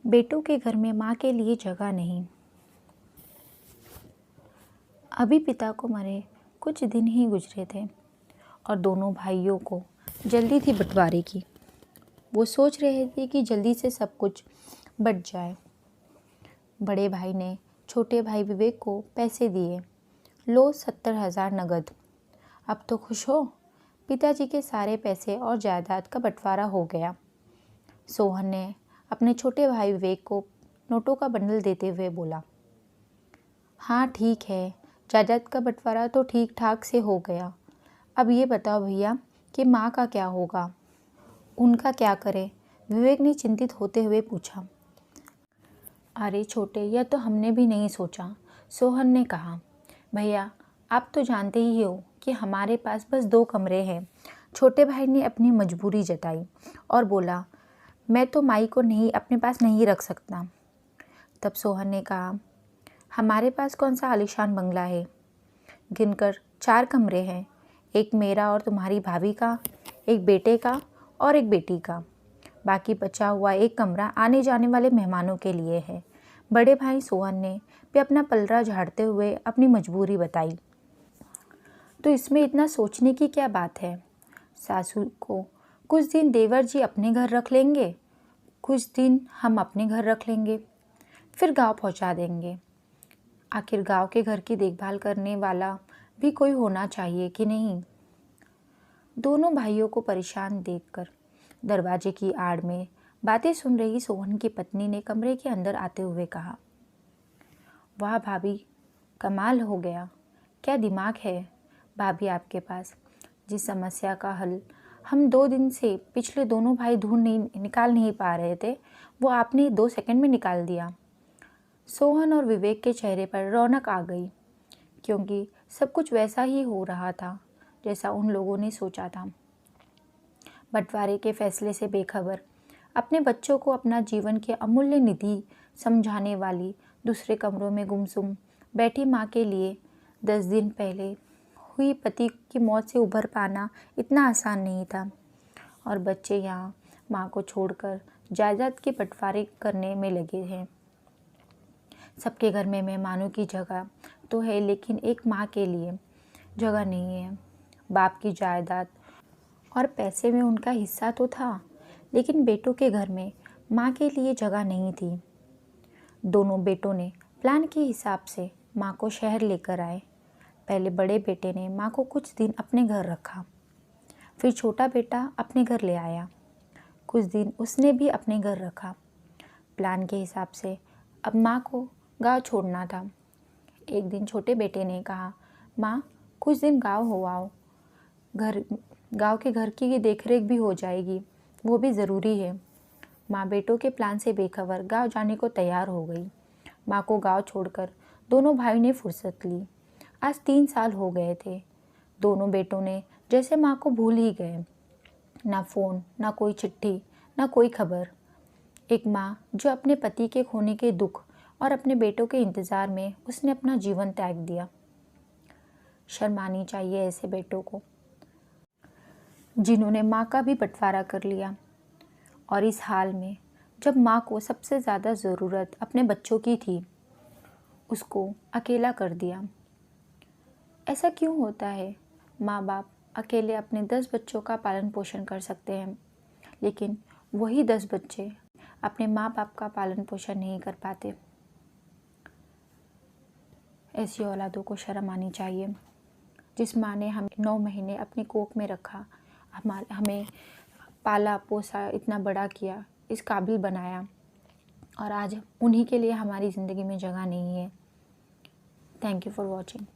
बेटों के घर में माँ के लिए जगह नहीं। अभी पिता को मरे कुछ दिन ही गुजरे थे और दोनों भाइयों को जल्दी थी बंटवारे की। वो सोच रहे थे कि जल्दी से सब कुछ बँट जाए। बड़े भाई ने छोटे भाई विवेक को पैसे दिए, लो 70,000 नगद। अब तो खुश हो। पिताजी के सारे पैसे और जायदाद का बंटवारा हो गया। सोहन ने अपने छोटे भाई विवेक को नोटों का बंडल देते हुए बोला, हाँ ठीक है, जायदाद का बंटवारा तो ठीक ठाक से हो गया। अब ये बताओ भैया कि माँ का क्या होगा, उनका क्या करे? विवेक ने चिंतित होते हुए पूछा। अरे छोटे, यह तो हमने भी नहीं सोचा, सोहन ने कहा। भैया आप तो जानते ही हो कि हमारे पास बस 2 कमरे हैं। छोटे भाई ने अपनी मजबूरी जताई और बोला, मैं तो माई को नहीं अपने पास नहीं रख सकता। तब सोहन ने कहा, हमारे पास कौन सा आलीशान बंगला है, गिनकर 4 कमरे हैं, एक मेरा और तुम्हारी भाभी का, एक बेटे का और एक बेटी का। बाकी बचा हुआ एक कमरा आने जाने वाले मेहमानों के लिए है। बड़े भाई सोहन ने भी अपना पलड़ा झाड़ते हुए अपनी मजबूरी बताई। तो इसमें इतना सोचने की क्या बात है? सासू को कुछ दिन देवर जी अपने घर रख लेंगे, कुछ दिन हम अपने घर रख लेंगे, फिर गांव पहुंचा देंगे। आखिर गांव के घर की देखभाल करने वाला भी कोई होना चाहिए कि नहीं? दोनों भाइयों को परेशान देखकर दरवाजे की आड़ में बातें सुन रही सोहन की पत्नी ने कमरे के अंदर आते हुए कहा, वाह भाभी, कमाल हो गया, क्या दिमाग है भाभी आपके पास। जिस समस्या का हल हम 2 दिन से पिछले दोनों भाई निकाल नहीं पा रहे थे, वो आपने 2 सेकंड में निकाल दिया। सोहन और विवेक के चेहरे पर रौनक आ गई, क्योंकि सब कुछ वैसा ही हो रहा था जैसा उन लोगों ने सोचा था। बंटवारे के फैसले से बेखबर, अपने बच्चों को अपना जीवन की अमूल्य निधि समझाने वाली दूसरे कमरों में गुमसुम बैठी माँ के लिए 10 दिन पहले हुई पति की मौत से उभर पाना इतना आसान नहीं था। और बच्चे यहाँ माँ को छोड़कर जायदाद के बंटवारे करने में लगे हैं। सबके घर में मेहमानों की जगह तो है, लेकिन एक माँ के लिए जगह नहीं है। बाप की जायदाद और पैसे में उनका हिस्सा तो था, लेकिन बेटों के घर में माँ के लिए जगह नहीं थी। दोनों बेटों ने प्लान के हिसाब से माँ को शहर लेकर आए। पहले बड़े बेटे ने माँ को कुछ दिन अपने घर रखा, फिर छोटा बेटा अपने घर ले आया, कुछ दिन उसने भी अपने घर रखा। प्लान के हिसाब से अब माँ को गांव छोड़ना था। एक दिन छोटे बेटे ने कहा, माँ कुछ दिन गांव हो आओ, गांव के घर की देखरेख भी हो जाएगी, वो भी ज़रूरी है। माँ बेटों के प्लान से बेखबर गांव जाने को तैयार हो गई। माँ को गांव छोड़कर दोनों भाई ने फुर्सत ली। आज 3 साल हो गए थे। दोनों बेटों ने जैसे माँ को भूल ही गए। ना फ़ोन, ना कोई चिट्ठी, ना कोई खबर। एक माँ जो अपने पति के खोने के दुख और अपने बेटों के इंतज़ार में उसने अपना जीवन त्याग दिया। शर्म आनी चाहिए ऐसे बेटों को, जिन्होंने माँ का भी बंटवारा कर लिया, और इस हाल में जब माँ को सबसे ज़्यादा ज़रूरत अपने बच्चों की थी, उसको अकेला कर दिया। ऐसा क्यों होता है? माँ बाप अकेले अपने 10 बच्चों का पालन पोषण कर सकते हैं, लेकिन वही 10 बच्चे अपने माँ बाप का पालन पोषण नहीं कर पाते। ऐसी औलादों को शर्म आनी चाहिए। जिस माँ ने हमें 9 महीने अपनी कोख में रखा, हमें पाला पोसा, इतना बड़ा किया, इस काबिल बनाया, और आज उन्हीं के लिए हमारी ज़िंदगी में जगह नहीं है। Thank you for watching.